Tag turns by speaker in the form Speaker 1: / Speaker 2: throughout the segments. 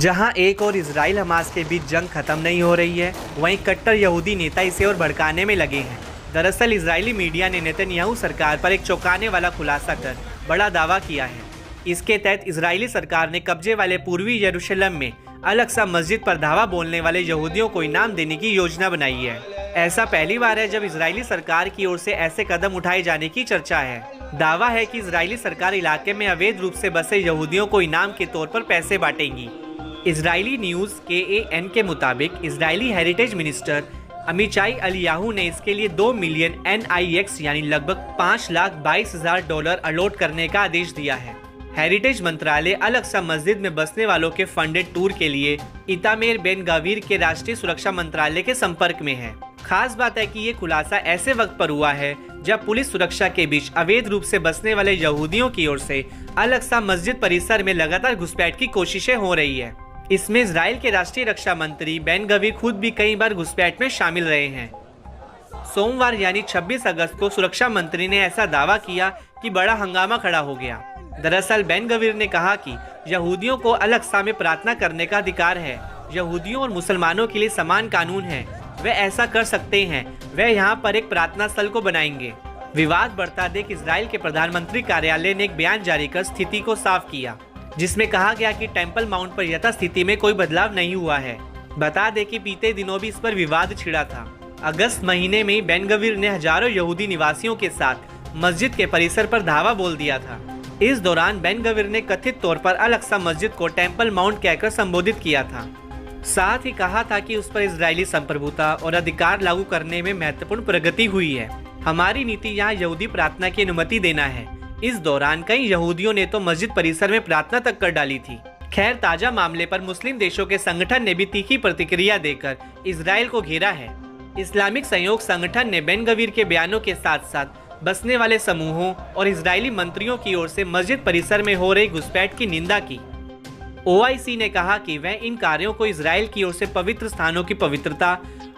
Speaker 1: जहां एक और इजराइल हमास के बीच जंग खत्म नहीं हो रही है, वहीं कट्टर यहूदी नेता इसे और भड़काने में लगे हैं। दरअसल इजरायली मीडिया ने नेतन्याहू सरकार पर एक चौंकाने वाला खुलासा कर बड़ा दावा किया है। इसके तहत इजरायली सरकार ने कब्जे वाले पूर्वी यरूशलेम में अल-अक्सा मस्जिद पर धावा बोलने वाले यहूदियों को इनाम देने की योजना बनाई है। ऐसा पहली बार है जब इजरायली सरकार की ओर से ऐसे कदम उठाए जाने की चर्चा है। दावा है कि इजरायली सरकार इलाके में अवैध रूप से बसे यहूदियों को इनाम के तौर पर पैसे बांटेगी। इजरायली न्यूज़ KAN के मुताबिक इजरायली हेरिटेज मिनिस्टर अमीचाई अलियाहू ने इसके लिए 2 मिलियन NIX यानी लगभग $5,22,000 अलॉट करने का आदेश दिया है। हेरिटेज मंत्रालय अल-अक्सा मस्जिद में बसने वालों के फंडेड टूर के लिए इतामेर बेन गावीर के राष्ट्रीय सुरक्षा मंत्रालय के संपर्क में है। खास बात है कि ये खुलासा ऐसे वक्त पर हुआ है जब पुलिस सुरक्षा के बीच अवैध रूप से बसने वाले यहूदियों की ओर से अल-अक्सा मस्जिद परिसर में लगातार घुसपैठ की कोशिशें हो रही है। इसमें इजराइल के राष्ट्रीय रक्षा मंत्री बेन गवीर खुद भी कई बार घुसपैठ में शामिल रहे हैं। सोमवार यानी 26 अगस्त को सुरक्षा मंत्री ने ऐसा दावा किया कि बड़ा हंगामा खड़ा हो गया। दरअसल बेन गवीर ने कहा कि यहूदियों को अल-अक्सा में प्रार्थना करने का अधिकार है। यहूदियों और मुसलमानों के लिए समान कानून है, वे ऐसा कर सकते हैं। वे यहाँ पर एक प्रार्थना स्थल को बनाएंगे। विवाद बढ़ता देख इजराइल के प्रधानमंत्री कार्यालय ने एक बयान जारी कर स्थिति को साफ किया, जिसमें कहा गया कि टेम्पल माउंट पर यथास्थिति में कोई बदलाव नहीं हुआ है। बता दें कि बीते दिनों भी इस पर विवाद छिड़ा था। अगस्त महीने में बेन गवीर ने हजारों यहूदी निवासियों के साथ मस्जिद के परिसर पर धावा बोल दिया था। इस दौरान बेन गवीर ने कथित तौर पर अल-अक्सा मस्जिद को टेम्पल माउंट कहकर संबोधित किया था। साथ ही कहा था कि उस पर इजरायली संप्रभुता और अधिकार लागू करने में महत्वपूर्ण प्रगति हुई है। हमारी नीति यहाँ यहूदी प्रार्थना की अनुमति देना है। इस दौरान कई यहूदियों ने तो मस्जिद परिसर में प्रार्थना तक कर डाली थी। खैर, ताजा मामले पर मुस्लिम देशों के संगठन ने भी तीखी प्रतिक्रिया देकर इजराइल को घेरा है। इस्लामिक सहयोग संगठन ने बेन गवीर के बयानों के साथ साथ बसने वाले समूहों और इजरायली मंत्रियों की ओर से मस्जिद परिसर में हो रही घुसपैठ की निंदा की। OIC ने कहा कि वह इन कार्यों को इजराइल की ओर से पवित्र स्थानों की पवित्रता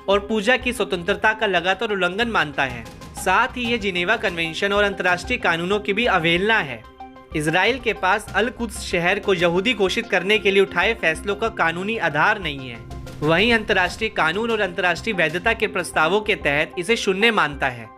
Speaker 1: और पूजा की स्वतंत्रता का लगातार उल्लंघन मानता है। साथ ही ये जिनेवा कन्वेंशन और अंतर्राष्ट्रीय कानूनों की भी अवहेलना है। इजराइल के पास अल-कुद्स शहर को यहूदी घोषित करने के लिए उठाए फैसलों का कानूनी आधार नहीं है। वहीं अंतर्राष्ट्रीय कानून और अंतर्राष्ट्रीय वैधता के प्रस्तावों के तहत इसे शून्य मानता है।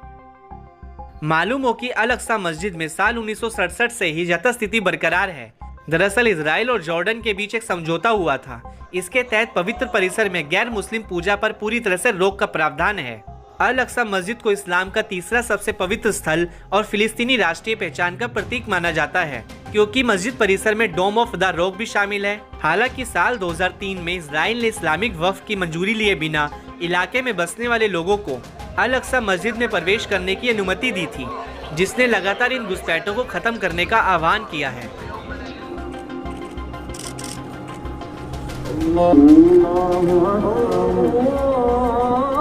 Speaker 1: मालूम हो कि अल-अक्सा मस्जिद में साल 1967 से ही यथास्थिति बरकरार है। दरअसल इजराइल और जॉर्डन के बीच एक समझौता हुआ था। इसके तहत पवित्र परिसर में गैर मुस्लिम पूजा पर पूरी तरह से रोक का प्रावधान है। अल-अक्सा मस्जिद को इस्लाम का तीसरा सबसे पवित्र स्थल और फिलिस्तीनी राष्ट्रीय पहचान का प्रतीक माना जाता है, क्योंकि मस्जिद परिसर में डोम ऑफ द रॉक भी शामिल है। हालांकि साल 2003 में इजराइल ने इस्लामिक वक्फ की मंजूरी लिए बिना इलाके में बसने वाले लोगों को अल-अक्सा मस्जिद में प्रवेश करने की अनुमति दी थी, जिसने लगातार इन घुसपैठों को खत्म करने का आह्वान किया है।
Speaker 2: Allah